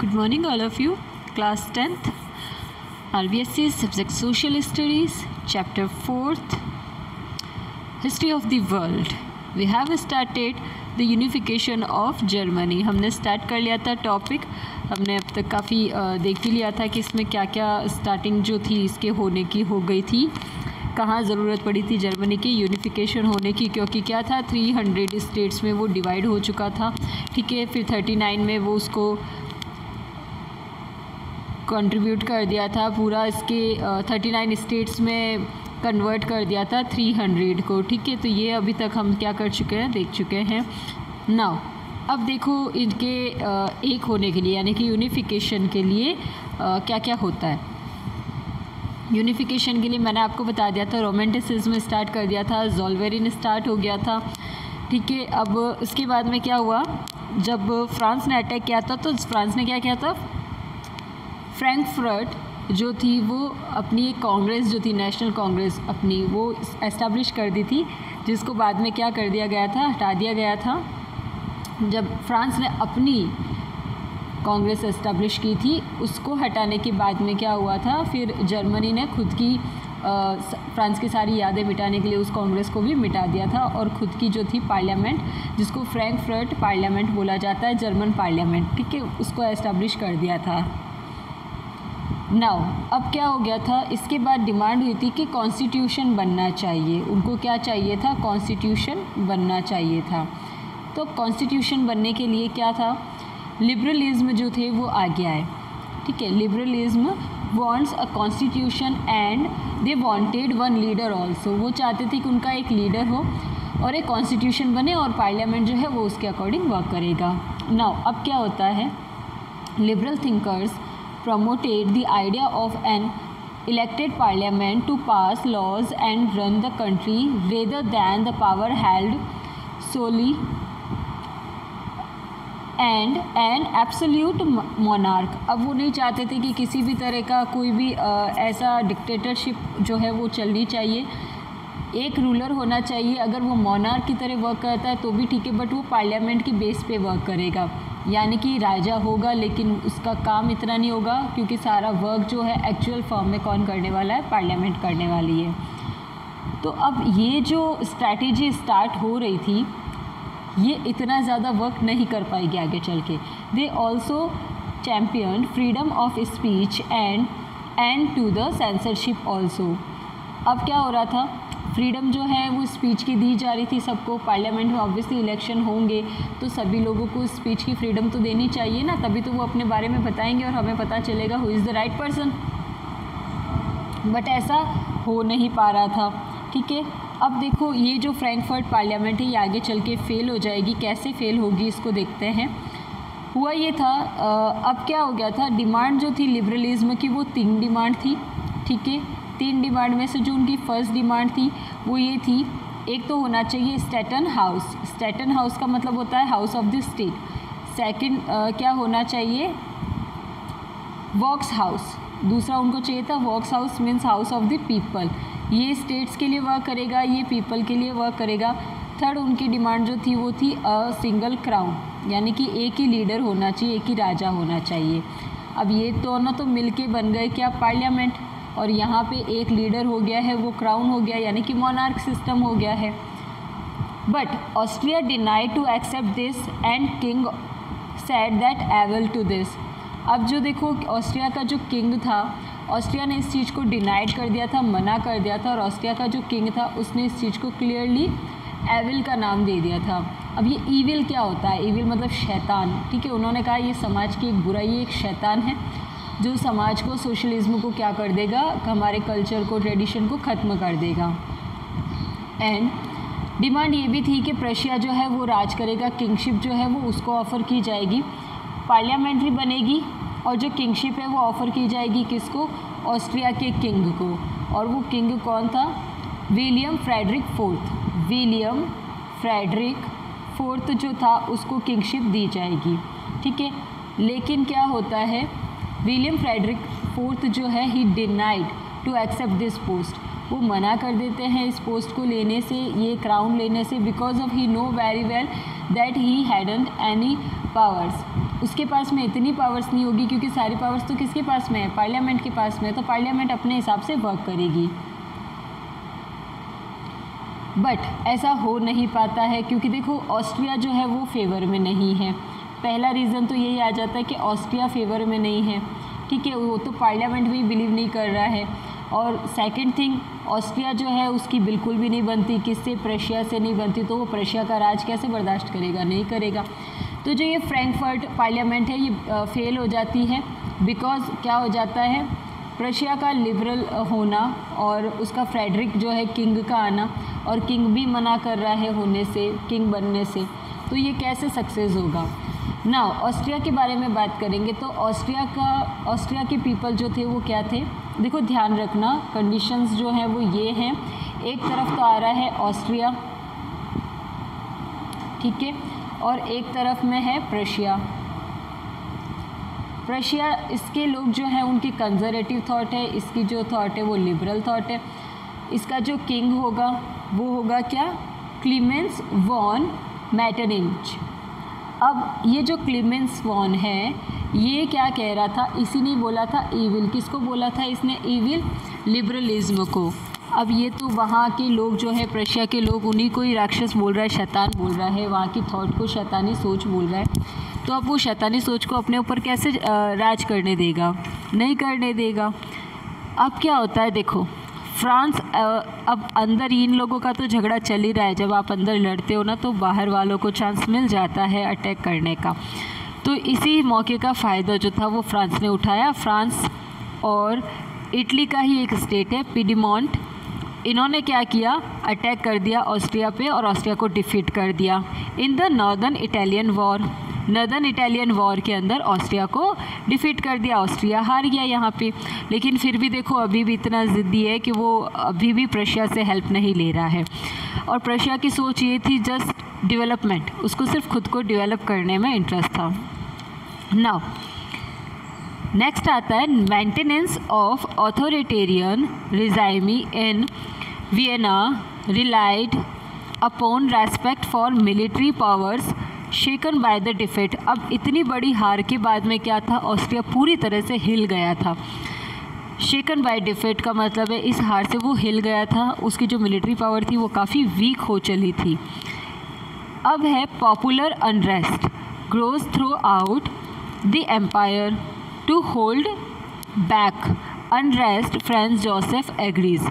Good morning, all of you. Class 10th, RBSC subject Social Studies, Chapter 4th, History of the World. We have started the unification of Germany. हमने start कर लिया था topic. हमने अब तक काफ़ी देख ही लिया था कि इसमें क्या क्या स्टार्टिंग जो थी इसके होने की हो गई थी, कहाँ ज़रूरत पड़ी थी जर्मनी की यूनिफिकेशन होने की, क्योंकि क्या था 300 स्टेट्स में वो डिवाइड हो चुका था. ठीक है, फिर 39 में वो उसको कंट्रीब्यूट कर दिया था, पूरा इसके 39 स्टेट्स में कन्वर्ट कर दिया था 300 को. ठीक है, तो ये अभी तक हम क्या कर चुके हैं, देख चुके हैं. नाउ अब देखो इनके एक होने के लिए यानी कि यूनिफिकेशन के लिए क्या क्या होता है. यूनिफिकेशन के लिए मैंने आपको बता दिया था, रोमांटिसिज्म स्टार्ट कर दिया था, ज़ोल्वेरिन स्टार्ट हो गया था. ठीक है, अब उसके बाद में क्या हुआ, जब फ्रांस ने अटैक किया था तो फ्रांस ने क्या किया था, फ्रैंकफर्ट जो थी वो अपनी एक कांग्रेस जो थी, नेशनल कांग्रेस अपनी, वो एस्टैब्लिश कर दी थी, जिसको बाद में क्या कर दिया गया था, हटा दिया गया था. जब फ्रांस ने अपनी कांग्रेस एस्टैब्लिश की थी, उसको हटाने के बाद में क्या हुआ था, फिर जर्मनी ने खुद की फ्रांस की सारी यादें मिटाने के लिए उस कांग्रेस को भी मिटा दिया था और ख़ुद की जो थी पार्लियामेंट, जिसको फ्रैंकफर्ट पार्लियामेंट बोला जाता है, जर्मन पार्लियामेंट, ठीक है, उसको एस्टैब्लिश कर दिया था. नाउ अब क्या हो गया था, इसके बाद डिमांड हुई थी कि कॉन्स्टिट्यूशन बनना चाहिए. उनको क्या चाहिए था, कॉन्स्टिट्यूशन बनना चाहिए था. तो कॉन्स्टिट्यूशन बनने के लिए क्या था, लिबरलिज्म जो थे वो आ गया है. ठीक है, liberalism wants a constitution and they wanted one leader also. वो चाहते थे कि उनका एक लीडर हो और एक कॉन्स्टिट्यूशन बने और पार्लियामेंट जो है वो उसके अकॉर्डिंग वर्क करेगा. नाउ अब क्या होता है, liberal thinkers promoted the idea of an elected parliament to pass laws and run the country rather than the power held solely and an absolute monarch. अब वो नहीं चाहते थे कि किसी भी तरह का कोई भी ऐसा डिक्टेटरशिप जो है वो चलनी चाहिए, एक रूलर होना चाहिए. अगर वो मोनार्क की तरह वर्क करता है तो भी ठीक है, बट वो पार्लियामेंट के बेस पे वर्क करेगा, यानी कि राजा होगा लेकिन उसका काम इतना नहीं होगा, क्योंकि सारा वर्क जो है एक्चुअल फॉर्म में कौन करने वाला है, पार्लियामेंट करने वाली है. तो अब ये जो स्ट्रैटेजी स्टार्ट हो रही थी, ये इतना ज़्यादा वर्क नहीं कर पाएगी आगे चल के. They also champion freedom of speech and to the censorship also. अब क्या हो रहा था, फ्रीडम जो है वो स्पीच की दी जा रही थी सबको. पार्लियामेंट में ऑब्वियसली इलेक्शन होंगे तो सभी लोगों को स्पीच की फ्रीडम तो देनी चाहिए ना, तभी तो वो अपने बारे में बताएंगे और हमें पता चलेगा who is the right person. But ऐसा हो नहीं पा रहा था. ठीक है, अब देखो ये जो फ्रैंकफर्ट पार्लियामेंट है ये आगे चल के फेल हो जाएगी. कैसे फेल होगी इसको देखते हैं. हुआ ये था, अब क्या हो गया था, डिमांड जो थी लिबरलिज्म की वो 3 डिमांड थी. ठीक है, 3 डिमांड में से जो उनकी फर्स्ट डिमांड थी वो ये थी, एक तो होना चाहिए स्टेटन हाउस. स्टेटन हाउस का मतलब होता है house of the state. Second क्या होना चाहिए, वॉक्स हाउस. दूसरा उनको चाहिए था vox house, means house of the people. ये स्टेट्स के लिए वर्क करेगा, ये पीपल के लिए वर्क करेगा. थर्ड उनकी डिमांड जो थी वो थी अ सिंगल क्राउन, यानी कि एक ही लीडर होना चाहिए, एक ही राजा होना चाहिए. अब ये दोनों तो मिलके बन गए क्या, पार्लियामेंट, और यहाँ पे एक लीडर हो गया है, वो क्राउन हो गया, यानी कि मोनार्क सिस्टम हो गया है. But Austria denied to accept this and king said that evil to this. अब जो देखो ऑस्ट्रिया का जो किंग था, ऑस्ट्रिया ने इस चीज़ को डिनाइड कर दिया था, मना कर दिया था, और ऑस्ट्रिया का जो किंग था उसने इस चीज़ को क्लियरली एविल का नाम दे दिया था. अब ये ईविल क्या होता है, ईविल मतलब शैतान. ठीक है, उन्होंने कहा ये समाज की एक बुराई, एक शैतान है जो समाज को, सोशलिज्म को क्या कर देगा, हमारे कल्चर को, ट्रेडिशन को ख़त्म कर देगा. एंड डिमांड ये भी थी कि प्रशिया जो है वो राज करेगा, किंगशिप जो है वो उसको ऑफ़र की जाएगी, पार्लियामेंट्री बनेगी, और जो किंगशिप है वो ऑफ़र की जाएगी किसको, ऑस्ट्रिया के किंग को. और वो किंग कौन था, William Frederick fourth. William Frederick fourth जो था उसको किंगशिप दी जाएगी. ठीक है, लेकिन क्या होता है, विलियम फ्रेडरिक फोर्थ जो है ही denied to accept this post. वो मना कर देते हैं इस पोस्ट को लेने से, ये क्राउन लेने से, because of he know very well that he hadn't any powers, उसके पास में इतनी पावर्स नहीं होगी क्योंकि सारी पावर्स तो किसके पास में है, पार्लियामेंट के पास में है, तो पार्लियामेंट अपने हिसाब से वर्क करेगी। बट ऐसा हो नहीं पाता है क्योंकि देखो ऑस्ट्रिया जो है वो फेवर में नहीं है। पहला रीज़न तो यही आ जाता है कि ऑस्ट्रिया फेवर में नहीं है, ठीक है, वो तो पार्लियामेंट भी बिलीव नहीं कर रहा है। और सेकंड थिंग, ऑस्ट्रिया जो है उसकी बिल्कुल भी नहीं बनती, किससे, प्रशिया से नहीं बनती, तो वो प्रशिया का राज कैसे बर्दाश्त करेगा, नहीं करेगा। तो जो ये फ्रैंकफर्ट पार्लियामेंट है ये फेल हो जाती है बिकॉज क्या हो जाता है, प्रशिया का लिबरल होना और उसका फ्रेडरिक जो है किंग का आना, और किंग भी मना कर रहा है होने से, किंग बनने से, तो ये कैसे सक्सेस होगा। नाउ ऑस्ट्रिया के बारे में बात करेंगे तो ऑस्ट्रिया के पीपल जो थे वो क्या थे, देखो ध्यान रखना कंडीशंस जो हैं वो ये हैं, एक तरफ तो आ रहा है ऑस्ट्रिया, ठीक है, और एक तरफ में है प्रशिया। प्रशिया इसके लोग जो हैं उनकी कंजर्वेटिव थॉट है, इसकी जो थॉट है वो लिबरल थॉट है। इसका जो किंग होगा वो होगा क्या, क्लीमेंस वॉन मेटरनिच। अब ये जो क्लीमेंस वॉन है ये क्या कह रहा था, इसी ने बोला था ईविल, किसको बोला था इसने, ईविल लिबरलिज्म को। अब ये तो वहाँ के लोग जो है प्रशिया के लोग उन्हीं को ही राक्षस बोल रहा है, शैतान बोल रहा है, वहाँ की थॉट को शैतानी सोच बोल रहा है। तो अब वो शैतानी सोच को अपने ऊपर कैसे राज करने देगा, नहीं करने देगा। अब क्या होता है देखो, फ्रांस अब अंदर इन लोगों का तो झगड़ा चल ही रहा है, जब आप अंदर लड़ते हो ना तो बाहर वालों को चांस मिल जाता है अटैक करने का। तो इसी मौके का फ़ायदा जो था वो फ्रांस ने उठाया। फ्रांस और इटली का ही एक स्टेट है पिडीमोंट, इन्होंने क्या किया, अटैक कर दिया ऑस्ट्रिया पे और ऑस्ट्रिया को डिफीट कर दिया in the northern Italian war. Northern Italian war के अंदर ऑस्ट्रिया को डिफीट कर दिया, ऑस्ट्रिया हार गया यहाँ पे। लेकिन फिर भी देखो अभी भी इतना ज़िद्दी है कि वो अभी भी प्रशिया से हेल्प नहीं ले रहा है। और प्रशिया की सोच ये थी जस्ट डेवलपमेंट, उसको सिर्फ खुद को डेवलप करने में इंटरेस्ट था। नाउ नेक्स्ट आता है maintenance of authoritarian regime in Vienna relied upon respect for military powers shaken by the defeat. अब इतनी बड़ी हार के बाद में क्या था, ऑस्ट्रिया पूरी तरह से हिल गया था। शेकन बाय डिफीट का मतलब है इस हार से वो हिल गया था, उसकी जो मिलिट्री पावर थी वो काफ़ी वीक हो चली थी। अब है popular unrest grows throughout the empire to hold back unrest, Franz Joseph agrees.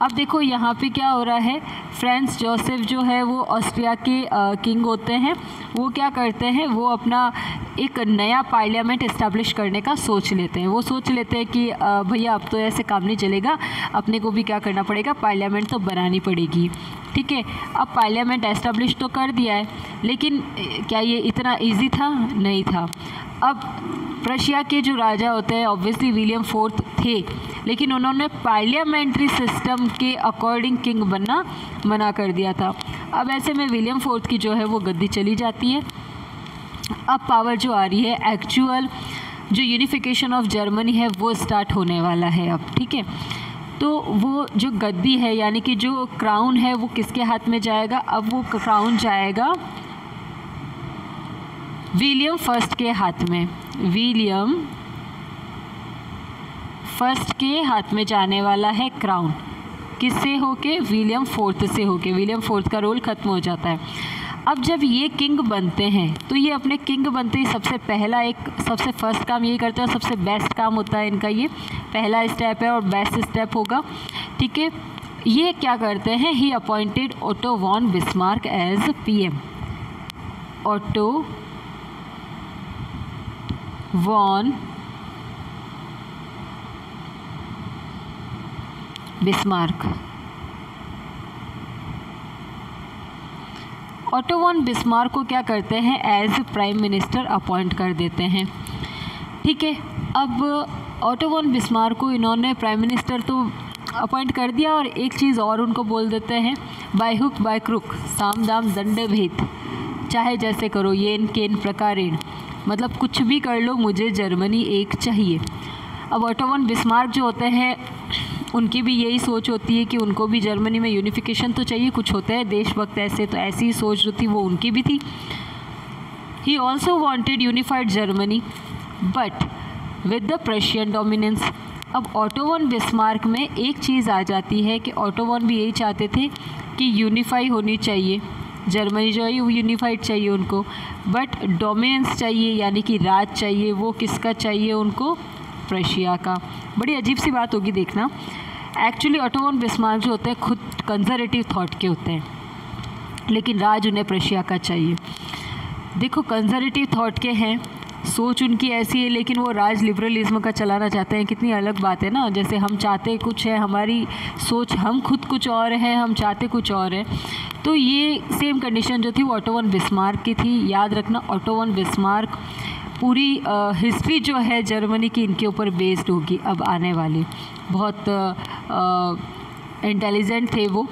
अब देखो यहाँ पे क्या हो रहा है, फ्रांस जोसेफ जो है वो ऑस्ट्रिया के किंग होते हैं, वो क्या करते हैं, वो अपना एक नया पार्लियामेंट इस्टेब्लिश करने का सोच लेते हैं। वो सोच लेते हैं कि भैया अब तो ऐसे काम नहीं चलेगा, अपने को भी क्या करना पड़ेगा, पार्लियामेंट तो बनानी पड़ेगी, ठीक है। अब पार्लियामेंट एस्टेब्लिश तो कर दिया है, लेकिन क्या ये इतना ईजी था, नहीं था। अब प्रशिया के जो राजा होते हैं ऑब्वियसली विलियम फोर्थ थे, लेकिन उन्होंने पार्लियामेंट्री सिस्टम के अकॉर्डिंग किंग बनना मना कर दिया था। अब ऐसे में विलियम फोर्थ की जो है वो गद्दी चली जाती है। अब पावर जो आ रही है, एक्चुअल जो यूनिफिकेशन ऑफ जर्मनी है वो स्टार्ट होने वाला है अब, ठीक है। तो वो जो गद्दी है यानी कि जो क्राउन है वो किसके हाथ में जाएगा, अब वो क्राउन जाएगा विलियम फर्स्ट के हाथ में। विलियम फर्स्ट के हाथ में जाने वाला है क्राउन, किससे होके, विलियम फोर्थ से होके। विलियम फोर्थ का रोल ख़त्म हो जाता है। अब जब ये किंग बनते हैं तो ये अपने किंग बनते ही सबसे पहला सबसे फर्स्ट काम यही करते हैं, सबसे बेस्ट काम होता है इनका, ये पहला स्टेप है और बेस्ट स्टेप होगा, ठीक है। ये क्या करते हैं, he appointed Otto von Bismarck as PM. Otto von Bismarck, Otto von Bismarck को क्या करते हैं, एज प्राइम मिनिस्टर अपॉइंट कर देते हैं, ठीक है। अब ओटो वॉन बिस्मार्क को इन्होंने प्राइम मिनिस्टर तो अपॉइंट कर दिया, और एक चीज़ और उनको बोल देते हैं, बाय हुक बाय क्रुक साम दाम दंड भेद, चाहे जैसे करो येन केन प्रकारेण, मतलब कुछ भी कर लो मुझे जर्मनी एक चाहिए। अब ओटो वॉन बिस्मार्क जो होते हैं उनकी भी यही सोच होती है कि उनको भी जर्मनी में यूनिफिकेशन तो चाहिए, कुछ होता है देशभक्त ऐसे, तो ऐसी ही सोच जो थी वो उनकी भी थी। He also wanted unified Germany but with the Prussian dominance. अब ऑटो वन बिस्मार्क में एक चीज़ आ जाती है कि ऑटो वन भी यही चाहते थे कि यूनिफाई होनी चाहिए जर्मनी, जो है वो यूनिफाइड चाहिए उनको, बट डोमिनेंस चाहिए यानी कि राज चाहिए। वो किसका चाहिए उनको? प्रशिया का। बड़ी अजीब सी बात होगी देखना। एक्चुअली ऑटो वन बिस्मार्क जो होते हैं खुद कंजर्वेटिव थॉट के होते हैं, लेकिन राज उन्हें प्रशिया का चाहिए। देखो कंजर्वेटिव थॉट के हैं, सोच उनकी ऐसी है, लेकिन वो राज लिबरलिज्म का चलाना चाहते हैं। कितनी अलग बात है ना। जैसे हम चाहते कुछ है, हमारी सोच, हम खुद कुछ और है, हम चाहते कुछ और है। तो ये सेम कंडीशन जो थी वो ऑटो वन बिस्मार्क की थी। याद रखना ऑटो वन बिस्मार्क पूरी हिस्ट्री जो है जर्मनी की इनके ऊपर बेस्ड होगी अब आने वाली। बहुत इंटेलिजेंट थे वो,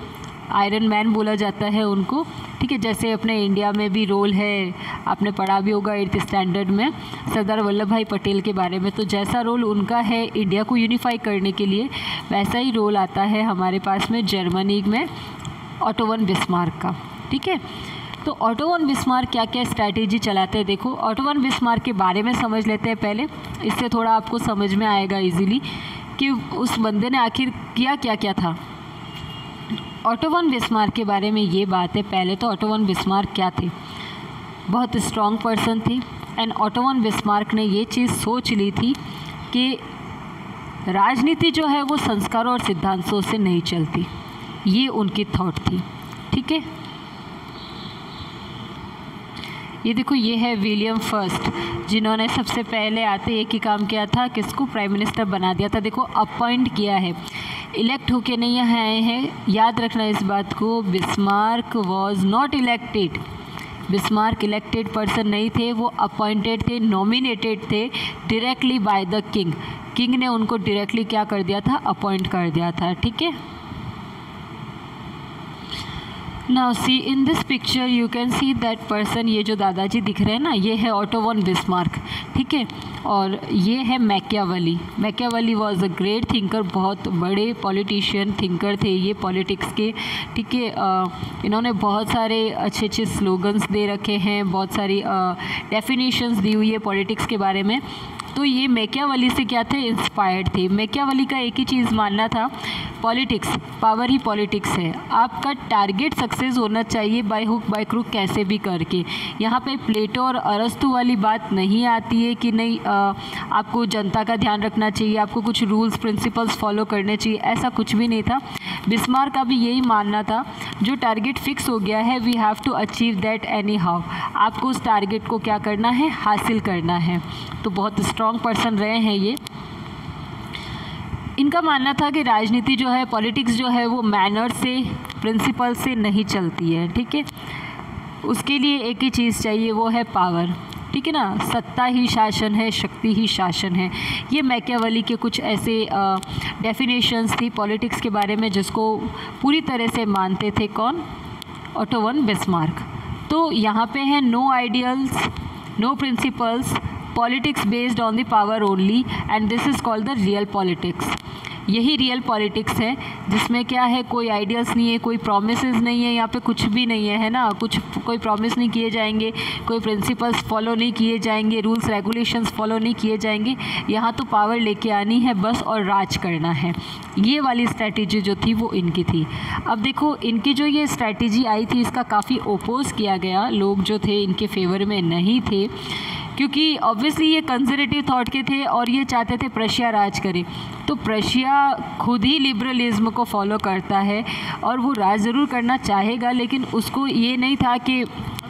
आयरन मैन बोला जाता है उनको, ठीक है। जैसे अपने इंडिया में भी रोल है, आपने पढ़ा भी होगा 8th स्टैंडर्ड में सरदार वल्लभ भाई पटेल के बारे में। तो जैसा रोल उनका है इंडिया को यूनिफाई करने के लिए, वैसा ही रोल आता है हमारे पास में जर्मनी में ऑटो वन बिस्मार्क का, ठीक है। तो ऑटो वन बिस्मार्क क्या क्या स्ट्रैटेजी चलाते हैं देखो। ऑटो वन बिस्मार्क के बारे में समझ लेते हैं पहले, इससे थोड़ा आपको समझ में आएगा इजीली कि उस बंदे ने आखिर किया क्या क्या था। ऑटो वन बिस्मार्क के बारे में ये बात है, पहले तो ऑटो वन बिस्मार्क क्या थे? बहुत स्ट्रॉन्ग पर्सन थे। एंड ऑटो वन बिस्मार्क ने ये चीज़ सोच ली थी कि राजनीति जो है वो संस्कारों और सिद्धांतों से नहीं चलती। ये उनकी थॉट थी, ठीक है। ये देखो, ये है विलियम फर्स्ट, जिन्होंने सबसे पहले आते एक ही काम किया था, किसको? प्राइम मिनिस्टर बना दिया था। देखो अपॉइंट किया है, इलेक्ट होके नहीं यहाँ आए हैं। याद रखना इस बात को। Bismarck was not elected. Bismarck elected person नहीं थे, वो अपॉइंटेड थे, नॉमिनेटेड थे directly by the king. King ने उनको डायरेक्टली क्या कर दिया था? अपॉइंट कर दिया था, ठीक है। Now see in this picture you can see that person, ये जो दादाजी दिख रहे हैं ना, ये है ऑटो वन बिस्मार्क, ठीक है। और ये है Machiavelli. Machiavelli was a great thinker, बहुत बड़े पॉलिटिशियन थिंकर थे ये पॉलिटिक्स के, ठीक है। इन्होंने बहुत सारे अच्छे अच्छे स्लोगन्स दे रखे हैं, बहुत सारी डेफिनेशंस दी हुई है पॉलिटिक्स के बारे में। तो ये मैकियावेली से क्या थे? इंस्पायर्ड थे। मैकियावेली का एक ही चीज़ मानना था, पॉलिटिक्स, पावर ही पॉलिटिक्स है। आपका टारगेट सक्सेस होना चाहिए बाय हुक बाय क्रूक, कैसे भी करके। यहाँ पे प्लेटो और अरस्तु वाली बात नहीं आती है कि नहीं आपको जनता का ध्यान रखना चाहिए, आपको कुछ रूल्स प्रिंसिपल्स फॉलो करने चाहिए, ऐसा कुछ भी नहीं था। बिस्मार्क का भी यही मानना था, जो टारगेट फिक्स हो गया है we have to achieve that anyhow. आपको उस टारगेट को क्या करना है? हासिल करना है। तो बहुत स्ट्रॉन्ग पर्सन रहे हैं ये। इनका मानना था कि राजनीति जो है, पॉलिटिक्स जो है, वो मैनर से, प्रिंसिपल से नहीं चलती है, ठीक है। उसके लिए एक ही चीज़ चाहिए, वो है पावर, ठीक है ना। सत्ता ही शासन है, शक्ति ही शासन है। ये मैकियावेली के कुछ ऐसे डेफिनेशंस थी पॉलिटिक्स के बारे में, जिसको पूरी तरह से मानते थे कौन? Otto von Bismarck. तो यहाँ पे है no ideals, no principles, politics based on the power only, and this is called the real politics. यही रियल पॉलिटिक्स है, जिसमें क्या है, कोई आइडियल्स नहीं है, कोई प्रोमिसेस नहीं है, यहाँ पे कुछ भी नहीं है ना। कोई प्रॉमिस नहीं किए जाएंगे, कोई प्रिंसिपल्स फॉलो नहीं किए जाएंगे, रूल्स रेगुलेशंस फॉलो नहीं किए जाएंगे। यहाँ तो पावर लेके आनी है बस और राज करना है। ये वाली स्ट्रैटेजी जो थी वो इनकी थी। अब देखो, इनकी जो ये स्ट्रैटेजी आई थी, इसका काफ़ी ओपोज किया गया, लोग जो थे इनके फेवर में नहीं थे, क्योंकि ऑब्वियसली ये कंजर्वेटिव थॉट के थे और ये चाहते थे प्रशिया राज करे। तो प्रशिया खुद ही लिबरलिज्म को फॉलो करता है और वो राज ज़रूर करना चाहेगा, लेकिन उसको ये नहीं था कि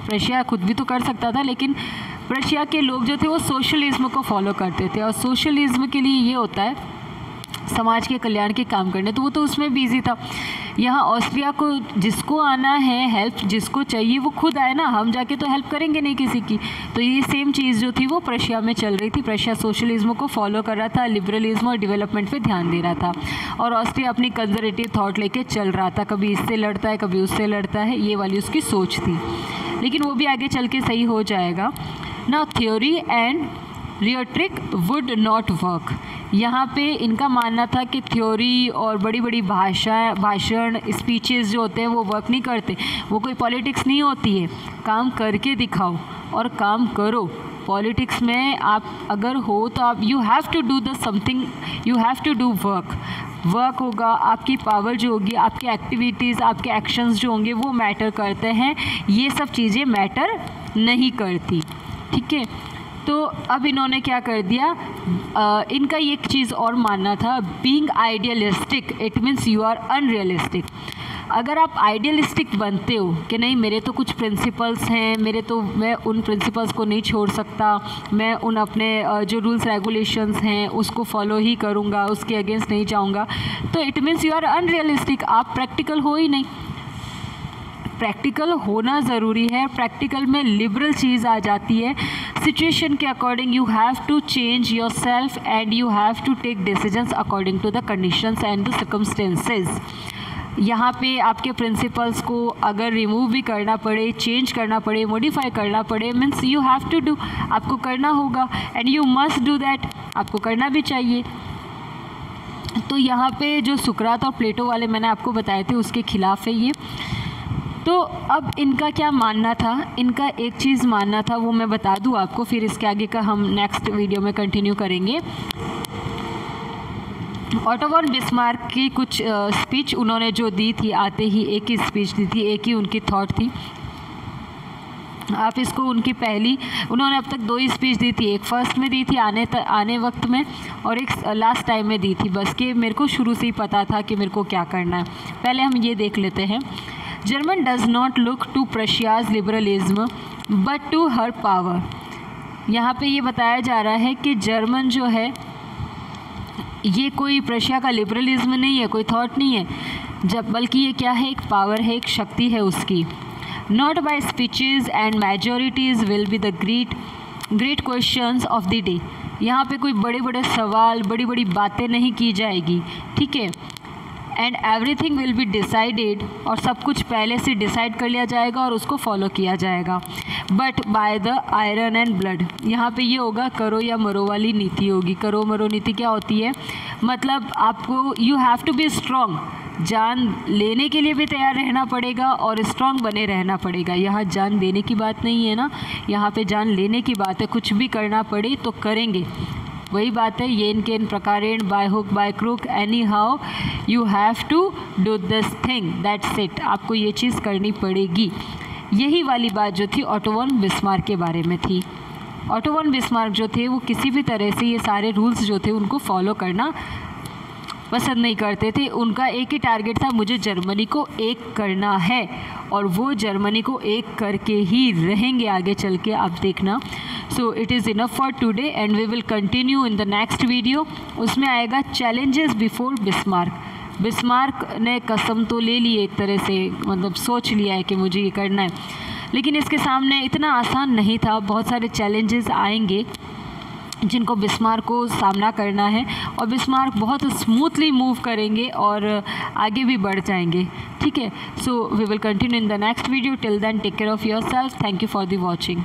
प्रशिया खुद भी तो कर सकता था, लेकिन प्रशिया के लोग जो थे वो सोशलिज्म को फॉलो करते थे। और सोशलिज्म के लिए ये होता है समाज के कल्याण के काम करने, तो वो तो उसमें बिजी था। यहाँ ऑस्ट्रिया को जिसको आना है हेल्प, जिसको चाहिए वो खुद आए ना, हम जाके तो हेल्प करेंगे नहीं किसी की। तो ये सेम चीज़ जो थी वो प्रशिया में चल रही थी। प्रशिया सोशलिज्म को फॉलो कर रहा था, लिबरलिज्म और डेवलपमेंट पे ध्यान दे रहा था, और ऑस्ट्रिया अपनी कंजर्वेटिव थॉट लेके चल रहा था, कभी इससे लड़ता है कभी उससे लड़ता है, ये वाली उसकी सोच थी। लेकिन वो भी आगे चल के सही हो जाएगा ना। Theory and rhetoric would not work. यहाँ पे इनका मानना था कि थ्योरी और बड़ी बड़ी भाषण स्पीचेस जो होते हैं वो वर्क नहीं करते, वो कोई पॉलिटिक्स नहीं होती है, काम करके दिखाओ और काम करो। पॉलिटिक्स में आप अगर हो तो आप you have to do the something, you have to do work होगा, आपकी पावर जो होगी, आपकी एक्टिविटीज़, आपके एक्शंस जो होंगे वो मैटर करते हैं, ये सब चीज़ें मैटर नहीं करती। ठीक है, तो अब इन्होंने क्या कर दिया, इनका ये एक चीज़ और मानना था, being idealistic it means you are unrealistic. अगर आप आइडियलिस्टिक बनते हो कि नहीं मेरे तो कुछ प्रिंसिपल्स हैं, मैं उन प्रिंसिपल्स को नहीं छोड़ सकता, मैं उन अपने जो रूल्स रेगुलेशंस हैं उसको फॉलो ही करूँगा, उसके अगेंस्ट नहीं जाऊँगा, तो it means you are unrealistic, आप प्रैक्टिकल हो ही नहीं। प्रैक्टिकल होना ज़रूरी है, प्रैक्टिकल में लिबरल चीज़ आ जाती है, सिचुएशन के according you have to change yourself and you have to take decisions according to the conditions and the circumstances. यहाँ पे आपके प्रिंसिपल्स को अगर रिमूव भी करना पड़े, चेंज करना पड़े, मॉडिफाई करना पड़े, means you have to do, आपको करना होगा and you must do that, आपको करना भी चाहिए। तो यहाँ पे जो सुकरात और प्लेटो वाले मैंने आपको बताए थे उसके खिलाफ है ये। तो अब इनका क्या मानना था, इनका एक चीज़ मानना था वो मैं बता दूँ आपको, फिर इसके आगे का हम नेक्स्ट वीडियो में कंटिन्यू करेंगे। ऑटो वॉन बिस्मार्क की कुछ स्पीच उन्होंने जो दी थी, आते ही एक ही स्पीच दी थी, एक ही उनकी थॉट थी। आप इसको उनकी पहली, उन्होंने अब तक 2 ही स्पीच दी थी, एक फर्स्ट में दी थी आने वक्त में और एक लास्ट टाइम में दी थी, बस कि मेरे को शुरू से ही पता था कि मेरे को क्या करना है। पहले हम ये देख लेते हैं। German does not look to Prussia's liberalism but to her power. यहाँ पे ये बताया जा रहा है कि जर्मन जो है ये कोई प्रशिया का लिबरलिज्म नहीं है, कोई थॉट नहीं है, जब बल्कि ये क्या है, एक पावर है, एक शक्ति है उसकी। Not by speeches and majorities will be the great questions of the day. यहाँ पे कोई बड़े बड़े सवाल, बड़ी बड़ी बातें नहीं की जाएगी, ठीक है। And everything will be decided, और सब कुछ पहले से डिसाइड कर लिया जाएगा और उसको फॉलो किया जाएगा। But by the iron and blood, यहाँ पे ये होगा करो या मरो वाली नीति होगी। करो मरो नीति क्या होती है, मतलब आपको you have to be strong, जान लेने के लिए भी तैयार रहना पड़ेगा और स्ट्रॉन्ग बने रहना पड़ेगा। यहाँ जान देने की बात नहीं है ना, यहाँ पे जान लेने की बात है, कुछ भी करना पड़े तो करेंगे, वही बात है। येन केन प्रकारेण by hook by crook anyhow you have to do this thing, that's it, आपको ये चीज़ करनी पड़ेगी। यही वाली बात जो थी ऑटो वॉन बिस्मार्क के बारे में थी। ऑटो वॉन बिस्मार्क जो थे वो किसी भी तरह से ये सारे रूल्स जो थे उनको फॉलो करना पसंद नहीं करते थे। उनका एक ही टारगेट था, मुझे जर्मनी को एक करना है और वो जर्मनी को एक करके ही रहेंगे आगे चल के, आप देखना। So it is enough for today and we will continue in the next video. उसमें आएगा चैलेंजेस बिफोर बिस्मार्क। बिस्मार्क ने कसम तो ले ली एक तरह से, मतलब सोच लिया है कि मुझे ये करना है, लेकिन इसके सामने इतना आसान नहीं था, बहुत सारे चैलेंजेस आएंगे जिनको बिस्मार्क को सामना करना है और बिस्मार्क बहुत स्मूथली मूव करेंगे और आगे भी बढ़ जाएंगे, ठीक है। So we will continue in the next video. Till then take care of yourself. Thank you for the watching.